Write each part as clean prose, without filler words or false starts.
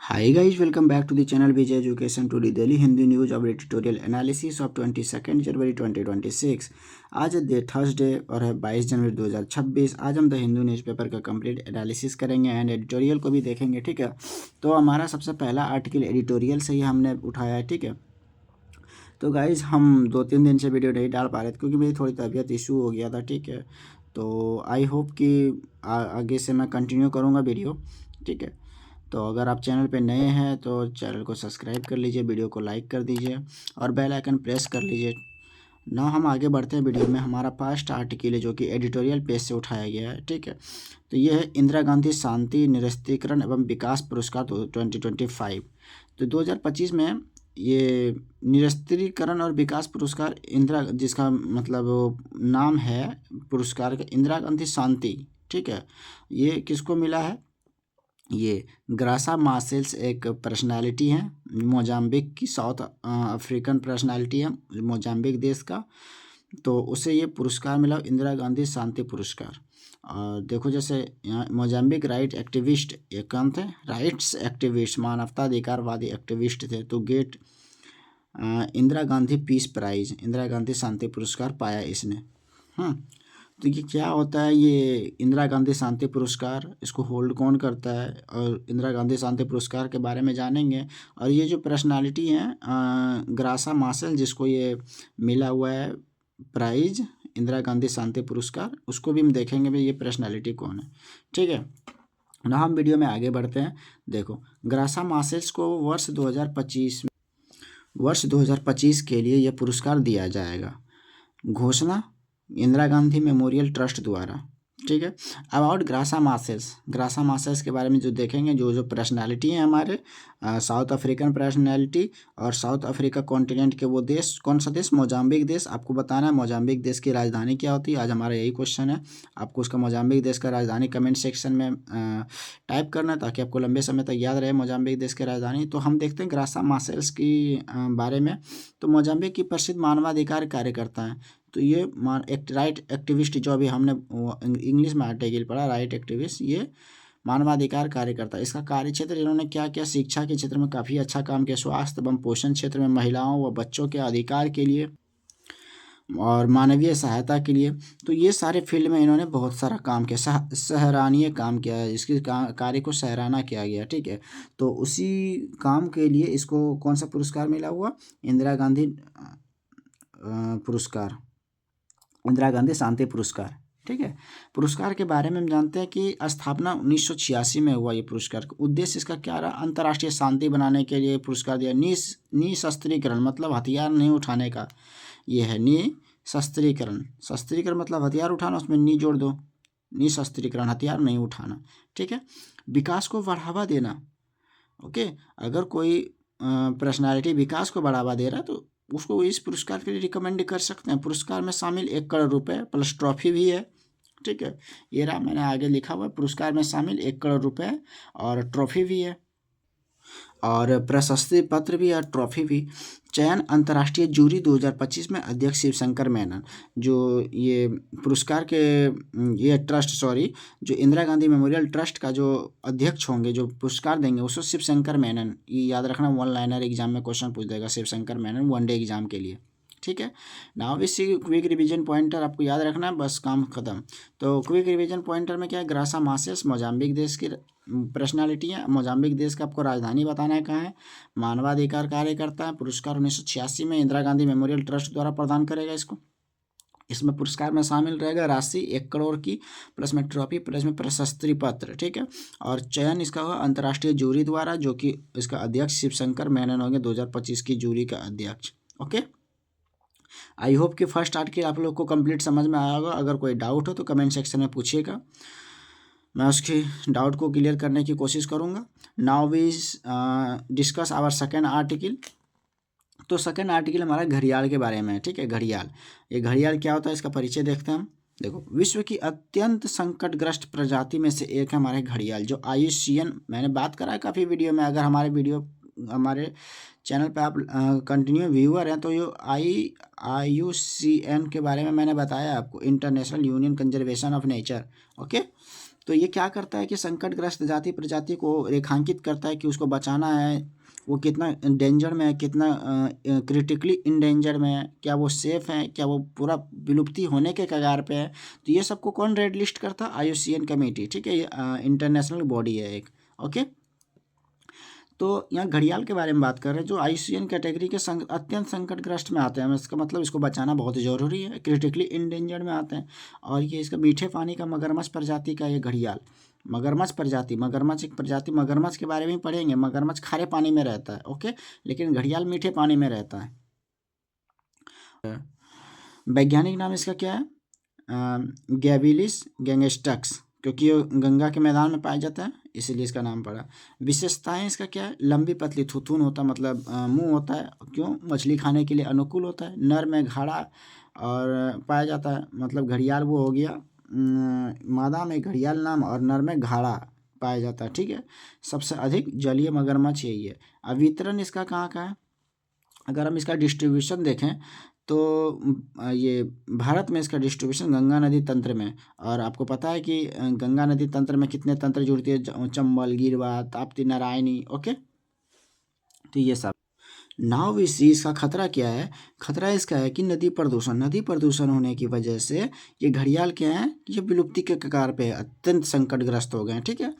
Hi guys, welcome back to the channel Vijay Education to the daily Hindi news of editorial analysis of 22nd जनवरी 2026। आज है Thursday और है 22 जनवरी 2026। आज हम the Hindu newspaper का complete analysis करेंगे एंड एडिटोरियल को भी देखेंगे। ठीक है, तो हमारा सबसे पहला आर्टिकल एडिटोरियल से ही हमने उठाया है। ठीक है, तो गाइज हम 2-3 दिन से वीडियो नहीं डाल पा रहे थे क्योंकि मेरी थोड़ी तबीयत इशू हो गया था। ठीक है, तो आई होप कि आगे से मैं कंटिन्यू करूँगा वीडियो। ठीक है, तो अगर आप चैनल पे नए हैं तो चैनल को सब्सक्राइब कर लीजिए, वीडियो को लाइक कर दीजिए और बेल आइकन प्रेस कर लीजिए। ना हम आगे बढ़ते हैं वीडियो में। हमारा फर्स्ट आर्टिकल है जो कि एडिटोरियल पेज से उठाया गया है। ठीक है, तो ये है इंदिरा गांधी शांति निरस्त्रीकरण एवं विकास पुरस्कार 2025। तो 2025 में ये निरस्त्रीकरण और विकास पुरस्कार इंदिरा, जिसका मतलब नाम है पुरस्कार का इंदिरा गांधी शांति। ठीक है, ये किसको मिला है? ये ग्रासा मार्सेल्स एक पर्सनालिटी है, मोजाम्बिक की, साउथ अफ्रीकन पर्सनालिटी है मोजाम्बिक देश का। तो उसे ये पुरस्कार मिला, इंदिरा गांधी शांति पुरस्कार। और देखो जैसे यहाँ मोजाम्बिक राइट एक्टिविस्ट, ये कौन थे? राइट्स एक्टिविस्ट, मानवताधिकारवादी एक्टिविस्ट थे। तो get Indira Gandhi peace prize, Indira Gandhi शांति पुरस्कार पाया इसने। तो ये क्या होता है? ये इंदिरा गांधी शांति पुरस्कार, इसको होल्ड कौन करता है और इंदिरा गांधी शांति पुरस्कार के बारे में जानेंगे। और ये जो पर्सनालिटी है ग्रासा मार्शल, जिसको ये मिला हुआ है प्राइज इंदिरा गांधी शांति पुरस्कार, उसको भी हम देखेंगे भाई ये पर्सनालिटी कौन है। ठीक है ना, हम वीडियो में आगे बढ़ते हैं। देखो, ग्रासा मार्शल्स को वर्ष 2025 के लिए यह पुरस्कार दिया जाएगा। घोषणा इंदिरा गांधी मेमोरियल ट्रस्ट द्वारा। ठीक है, अबाउट ग्रासा मार्शल्स के बारे में जो देखेंगे, जो पर्सनालिटी हैं हमारे साउथ अफ्रीकन पर्सनालिटी और साउथ अफ्रीका कॉन्टिनेंट के वो देश, कौन सा देश? मोजाम्बिक देश। आपको बताना है मोजाम्बिक देश की राजधानी क्या होती है। आज हमारा यही क्वेश्चन है, आपको उसका मोजाम्बिक देश का राजधानी कमेंट सेक्शन में टाइप करना है ताकि आपको लंबे समय तक याद रहे मोजाम्बिक देश की राजधानी। तो हम देखते हैं ग्रासा मार्शल्स की बारे में। तो मोजाम्बिक की प्रसिद्ध मानवाधिकार कार्यकर्ता हैं। तो ये राइट एक्टिविस्ट, जो अभी हमने इंग्लिश में आर्टिकल पढ़ा, राइट एक्टिविस्ट, ये मानवाधिकार कार्यकर्ता। इसका कार्य क्षेत्र, इन्होंने क्या किया? शिक्षा के क्षेत्र में काफ़ी अच्छा काम किया, स्वास्थ्य एवं पोषण क्षेत्र में महिलाओं व बच्चों के अधिकार के लिए और मानवीय सहायता के लिए। तो ये सारे फील्ड में इन्होंने बहुत सारा काम किया, सराहनीय काम किया है, इसके कार्य को सराहना किया गया। ठीक है, तो उसी काम के लिए इसको कौन सा पुरस्कार मिला हुआ? इंदिरा गांधी पुरस्कार, इंदिरा गांधी शांति पुरस्कार। ठीक है, पुरस्कार के बारे में हम जानते हैं कि स्थापना 1986 में हुआ। ये पुरस्कार का उद्देश्य इसका क्या रहा? अंतर्राष्ट्रीय शांति बनाने के लिए पुरस्कार दिया। निशस्त्रीकरण मतलब हथियार नहीं उठाने का, ये है निशस्त्रीकरण। शस्त्रीकरण मतलब हथियार उठाना, उसमें नी जोड़ दो, निशस्त्रीकरण हथियार नहीं उठाना। ठीक है, विकास को बढ़ावा देना। ओके, अगर कोई पर्सनालिटी विकास को बढ़ावा दे रहा है तो उसको इस पुरस्कार के लिए रिकमेंड कर सकते हैं। पुरस्कार में शामिल 1 करोड़ रुपए प्लस ट्रॉफी भी है। ठीक है, ये रहा, मैंने आगे लिखा हुआ, पुरस्कार में शामिल 1 करोड़ रुपए और ट्रॉफी भी है और प्रशस्ति पत्र भी और ट्रॉफी भी। चयन अंतर्राष्ट्रीय जूरी 2025 में अध्यक्ष शिवशंकर मेनन। जो ये पुरस्कार के ये ट्रस्ट, जो इंदिरा गांधी मेमोरियल ट्रस्ट का जो अध्यक्ष होंगे, जो पुरस्कार देंगे, उसको शिवशंकर मेनन। ये याद रखना, 1 लाइनर एग्जाम में क्वेश्चन पूछ देगा, शिवशंकर मेनन, 1 डे एग्जाम के लिए। ठीक है, नाउ इसी क्विक रिवीजन पॉइंटर आपको याद रखना है, बस काम खत्म। तो क्विक रिवीजन पॉइंटर में क्या है? ग्रासा मार्शल्स मोजाम्बिक देश की पर्सनालिटी है। मोजाम्बिक देश का आपको राजधानी बताना है कहाँ है। मानवाधिकार कार्यकर्ता है। पुरस्कार 1986 में इंदिरा गांधी मेमोरियल ट्रस्ट द्वारा प्रदान करेगा इसको। इसमें पुरस्कार में शामिल रहेगा राशि 1 करोड़ की, प्लस में ट्रॉफी, प्लस में प्रशस्ति पत्र। ठीक है, और चयन इसका होगा अंतर्राष्ट्रीय जूरी द्वारा, जो कि इसका अध्यक्ष शिवशंकर मेनन होंगे, 2025 की जूरी का अध्यक्ष। ओके, आई होप कि फर्स्ट आर्टिकल आप लोग को कंप्लीट समझ में आया होगा। अगर कोई डाउट हो तो कमेंट सेक्शन में पूछिएगा, मैं उसकी डाउट को क्लियर करने की कोशिश करूँगा। Now we discuss our second article. तो सेकेंड आर्टिकल हमारा घड़ियाल के बारे में है। ठीक है, घड़ियाल, ये घड़ियाल क्या होता है इसका परिचय देखते हैं हम। देखो, विश्व की अत्यंत संकटग्रस्त प्रजाति में से एक है हमारे घड़ियाल, जो IUCN, मैंने बात करा है काफ़ी वीडियो में। अगर हमारे चैनल पे आप कंटिन्यू व्यूअर हैं तो ये IUCN के बारे में मैंने बताया आपको, international union conservation of nature. Okay, तो ये क्या करता है कि संकटग्रस्त जाति प्रजाति को रेखांकित करता है कि उसको बचाना है, वो कितना डेंजर में है, कितना क्रिटिकली इंडेंजर में है, क्या वो सेफ है, क्या वो पूरा विलुप्ति होने के कगार पे है। तो ये सबको कौन रेड लिस्ट करता है? IUCN कमेटी, ठीक है, ये इंटरनेशनल बॉडी है एक। ओके, तो यहाँ घड़ियाल के बारे में बात कर रहे हैं जो IUCN कैटेगरी के अत्यंत संकटग्रस्त में आते हैं। इसका मतलब इसको बचाना बहुत ज़रूरी है, क्रिटिकली इंडेंजर्ड में आते हैं। और ये इसका मीठे पानी का मगरमच्छ प्रजाति का ये घड़ियाल, मगरमच्छ प्रजाति, मगरमच्छ एक प्रजाति, मगरमच्छ के बारे में पढ़ेंगे। मगरमच्छ खारे पानी में रहता है, ओके, लेकिन घड़ियाल मीठे पानी में रहता है। वैज्ञानिक नाम इसका क्या है? गैविलिस गैंगस्टक्स, क्योंकि ये गंगा के मैदान में पाया जाता है इसीलिए इसका नाम पड़ा। विशेषताएं इसका क्या है? लंबी पतली थुथुन होता है, मतलब मुंह होता है, क्यों? मछली खाने के लिए अनुकूल होता है। नर में घाड़ा और पाया जाता है, मतलब घड़ियाल वो हो गया, मादा में घड़ियाल नाम और नर में घाड़ा पाया जाता है, ठीक है। सबसे अधिक जलीय मगरमच्छ यही है। अब वितरण इसका कहाँ का है? अगर हम इसका डिस्ट्रीब्यूशन देखें तो ये भारत में इसका डिस्ट्रीब्यूशन गंगा नदी तंत्र में। और आपको पता है कि गंगा नदी तंत्र में कितने तंत्र जुड़ती है? चंबल, गिरवा, ताप्ती, नारायणी, ओके। तो ये सब। नाउ इसी इसका खतरा क्या है? खतरा इसका है कि नदी प्रदूषण होने की वजह से ये घड़ियाल क्या है, ये विलुप्ति के कगार पे अत्यंत संकटग्रस्त हो गए हैं, ठीक है।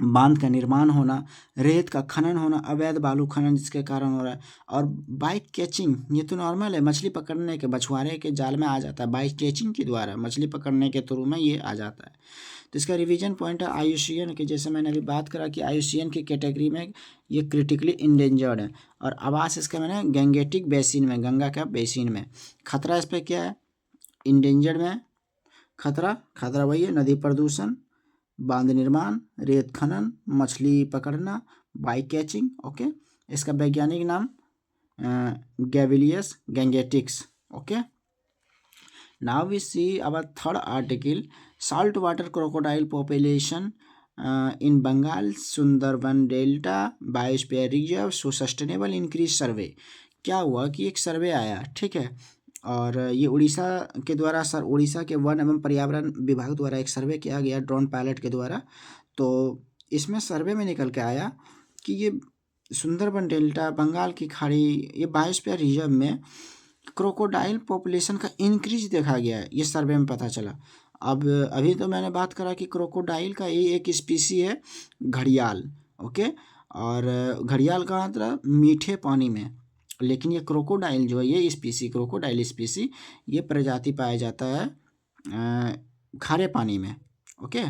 बांध का निर्माण होना, रेत का खनन होना, अवैध बालू खनन जिसके कारण हो रहा है, और बाइक कैचिंग, ये तो नॉर्मल है, मछली पकड़ने के बछुआरे के जाल में आ जाता है, बाइक कैचिंग के द्वारा मछली पकड़ने के थ्रू में ये आ जाता है। तो इसका रिवीजन पॉइंट है IUCN के, जैसे मैंने अभी बात करा कि IUCN की कैटेगरी में ये क्रिटिकली इंडेंजर्ड है। और आवास इसका मैंने गैंगेटिक बेसिन में, गंगा का बेसिन में। खतरा इस पर क्या है? इंडेंजर्ड में खतरा वही है, नदी प्रदूषण, बांध निर्माण, रेत खनन, मछली पकड़ना, बाइक कैचिंग, ओके। इसका वैज्ञानिक नाम Gavialis gangeticus, okay. Now we see our third article, salt water crocodile population in Bengal Sundarban delta biosphere reserve so sustainable increase survey. क्या हुआ कि एक सर्वे आया, ठीक है, और ये उड़ीसा के द्वारा उड़ीसा के वन एवं पर्यावरण विभाग द्वारा एक सर्वे किया गया ड्रोन पायलट के द्वारा। तो इसमें सर्वे में निकल के आया कि ये सुंदरबन डेल्टा, बंगाल की खाड़ी, ये बायोस्फीयर रिजर्व में क्रोकोडाइल पॉपुलेशन का इंक्रीज देखा गया है, ये सर्वे में पता चला। अब अभी तो मैंने बात करा कि क्रोकोडाइल का ये एक स्पीसी है घड़ियाल, ओके। और घड़ियाल कहाँ था? मीठे पानी में। लेकिन ये क्रोकोडाइल जो है, ये स्पीसी, क्रोकोडाइल स्पीसी, ये प्रजाति पाया जाता है खारे पानी में, ओके।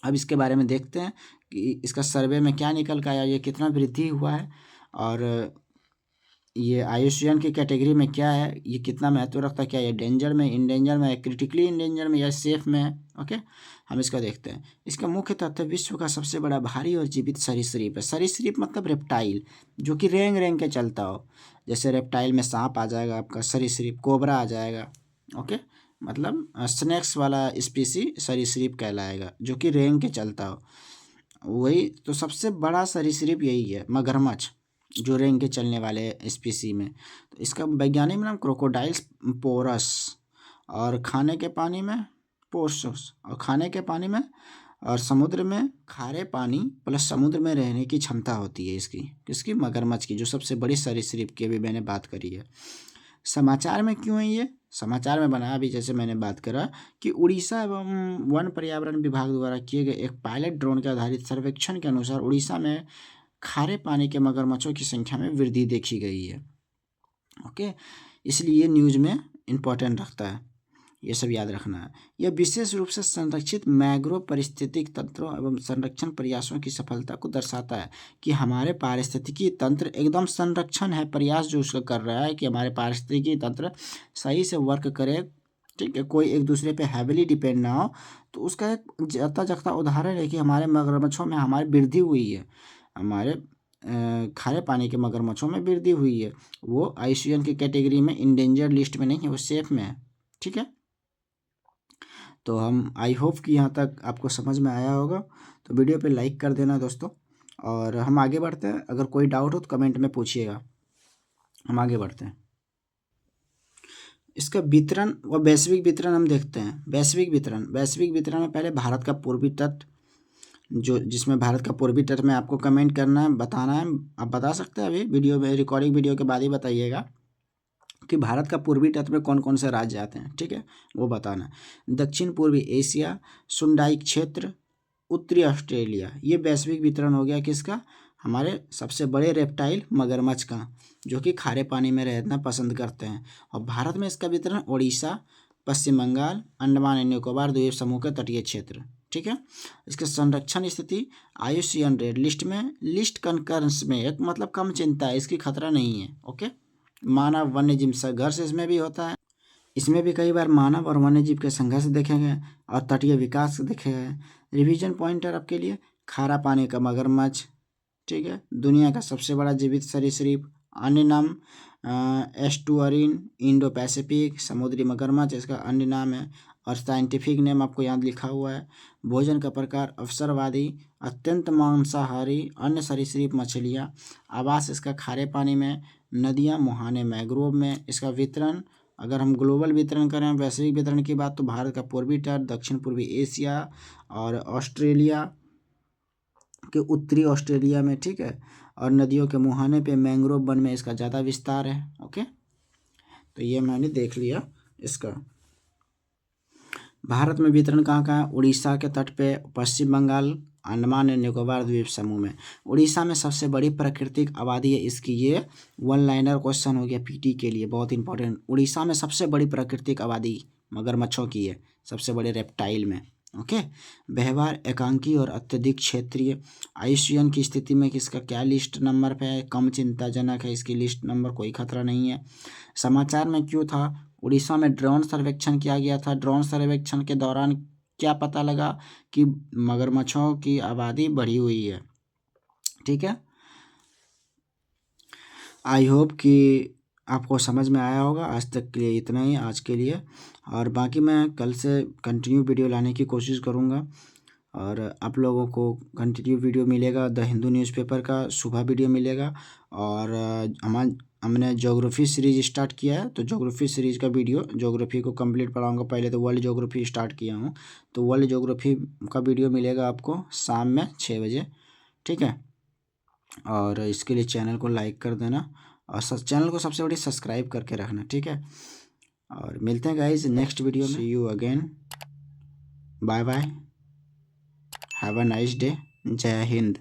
अब इसके बारे में देखते हैं कि इसका सर्वे में क्या निकल कर आया, ये कितना वृद्धि हुआ है, और ये IUCN की कैटेगरी में क्या है, ये कितना महत्व रखता है, क्या ये डेंजर में, इंडेंजर में, क्रिटिकली इंडेंजर में, या सेफ में है, ओके। हम इसका देखते हैं। इसका मुख्य तथ्य विश्व का सबसे बड़ा भारी और जीवित सरीसृप है। सरीसृप मतलब रेप्टाइल, जो कि रेंग रेंग के चलता हो। जैसे रेप्टाइल में सांप आ जाएगा आपका, सरीसृप कोबरा आ जाएगा, ओके। मतलब स्नेक्स वाला स्पीसी सरीसृप कहलाएगा, जो कि रेंग के चलता हो। वही तो सबसे बड़ा सरीसृप यही है, मगरमच्छ, जो रेंग के चलने वाले स्पीसी में। तो इसका वैज्ञानिक नाम क्रोकोडाइल्स पोरस, और खाने के पानी में पोर्सस, और खाने के पानी में और समुद्र में खारे पानी प्लस समुद्र में रहने की क्षमता होती है इसकी, किसकी? मगरमच्छ की, जो सबसे बड़ी सरीसृप की अभी मैंने बात करी है। समाचार में क्यों है ये? समाचार में बना अभी, जैसे मैंने बात करा कि उड़ीसा एवं वन पर्यावरण विभाग द्वारा किए गए एक पायलट ड्रोन के आधारित सर्वेक्षण के अनुसार उड़ीसा में खारे पानी के मगरमच्छों की संख्या में वृद्धि देखी गई है, ओके। इसलिए ये न्यूज़ में इम्पोर्टेंट रखता है, ये सब याद रखना है। यह विशेष रूप से संरक्षित मैंग्रोव पारिस्थितिक तंत्रों एवं संरक्षण प्रयासों की सफलता को दर्शाता है कि हमारे पारिस्थितिकी तंत्र एकदम संरक्षण है, प्रयास जो उसका कर रहा है कि हमारे पारिस्थितिकी तंत्र सही से वर्क करे, ठीक है, कोई एक दूसरे पे हैविली डिपेंड ना हो। तो उसका एक जाता जागता उदाहरण है कि हमारे मगरमच्छों में हमारी वृद्धि हुई है, हमारे खारे पानी के मगरमच्छों में वृद्धि हुई है। वो IUCN की कैटेगरी में इंडेंजर लिस्ट में नहीं है, वो सेफ में है, ठीक है। तो हम आई होप कि यहाँ तक आपको समझ में आया होगा। तो वीडियो पे लाइक कर देना दोस्तों, और हम आगे बढ़ते हैं। अगर कोई डाउट हो तो कमेंट में पूछिएगा, हम आगे बढ़ते हैं। इसका वितरण व वैश्विक वितरण हम देखते हैं। वैश्विक वितरण में पहले भारत का पूर्वी तट, जो जिसमें भारत का पूर्वी तट में आपको कमेंट करना है, बताना है। आप बता सकते हैं, अभी वीडियो में, रिकॉर्डिंग वीडियो के बाद ही बताइएगा कि भारत का पूर्वी तट में कौन कौन से राज्य आते हैं, ठीक है, वो बताना। दक्षिण पूर्वी एशिया, सुंडाई क्षेत्र, उत्तरी ऑस्ट्रेलिया। ये वैश्विक वितरण हो गया किसका? हमारे सबसे बड़े रेप्टाइल मगरमच्छ का, जो कि खारे पानी में रहना पसंद करते हैं। और भारत में इसका वितरण उड़ीसा, पश्चिम बंगाल, अंडमान एंड निकोबार द्वीप समूह के तटीय क्षेत्र, ठीक है। इसके संरक्षण स्थिति IUCN रेड लिस्ट में, लिस्ट कंकरेंस में, एक मतलब कम चिंता है, इसकी खतरा नहीं है, ओके। मानव वन्य जीव संघर्ष इसमें भी होता है, इसमें भी कई बार मानव और वन्य जीव के संघर्ष देखे गए और तटीय विकास देखे गए। रिवीजन पॉइंटर आपके लिए, खारा पानी का मगरमच्छ, ठीक है, दुनिया का सबसे बड़ा जीवित सरीसृप। अन्य नाम एस्टुअरीन इंडो पैसिफिक, समुद्री मगरमच्छ इसका अन्य नाम है, और साइंटिफिक नेम आपको यहाँ लिखा हुआ है। भोजन का प्रकार अवसरवादी, अत्यंत मांसाहारी, अन्य सरीसृप मछलियाँ। आवास इसका खारे पानी में, नदियाँ, मुहाने, मैंग्रोव में। इसका वितरण, अगर हम ग्लोबल वितरण करें, वैश्विक वितरण की बात, तो भारत का पूर्वी तट, दक्षिण पूर्वी एशिया और ऑस्ट्रेलिया के उत्तरी ऑस्ट्रेलिया में, ठीक है, और नदियों के मुहाने पे, मैंग्रोव वन में इसका ज़्यादा विस्तार है, ओके। तो ये मैंने देख लिया इसका। भारत में वितरण कहाँ कहाँ है? उड़ीसा के तट पे, पश्चिम बंगाल, अंडमान एंड निकोबार द्वीप समूह में। उड़ीसा में सबसे बड़ी प्राकृतिक आबादी है इसकी। ये वन लाइनर क्वेश्चन हो गया PT के लिए, बहुत इंपॉर्टेंट। उड़ीसा में सबसे बड़ी प्राकृतिक आबादी मगरमच्छों की है, सबसे बड़े रेप्टाइल में, ओके। व्यवहार एकांकी और अत्यधिक क्षेत्रीय। IUCN की स्थिति में किसका क्या लिस्ट नंबर पे है? कम चिंताजनक है, इसकी लिस्ट नंबर, कोई खतरा नहीं है। समाचार में क्यों था? उड़ीसा में ड्रोन सर्वेक्षण किया गया था। ड्रोन सर्वेक्षण के दौरान क्या पता लगा? कि मगरमच्छों की आबादी बढ़ी हुई है, ठीक है। आई होप कि आपको समझ में आया होगा। आज तक के लिए इतना ही, आज के लिए। और बाकी मैं कल से कंटिन्यू वीडियो लाने की कोशिश करूँगा, और आप लोगों को कंटिन्यू वीडियो मिलेगा। द हिंदू न्यूज़पेपर का सुबह वीडियो मिलेगा। और हमने ज्योग्राफी सीरीज स्टार्ट किया है, तो ज्योग्राफी सीरीज का वीडियो, ज्योग्राफी को कंप्लीट पढ़ाऊँगा। पहले तो वर्ल्ड ज्योग्राफी स्टार्ट किया हूँ, तो वर्ल्ड ज्योग्राफी का वीडियो मिलेगा आपको शाम में 6 बजे, ठीक है। और इसके लिए चैनल को लाइक कर देना, और चैनल को सबसे बड़ी सब्सक्राइब करके रखना, ठीक है। और मिलते हैं गाइज नेक्स्ट वीडियो में। See you again, bye bye, have a nice day, Jai Hind.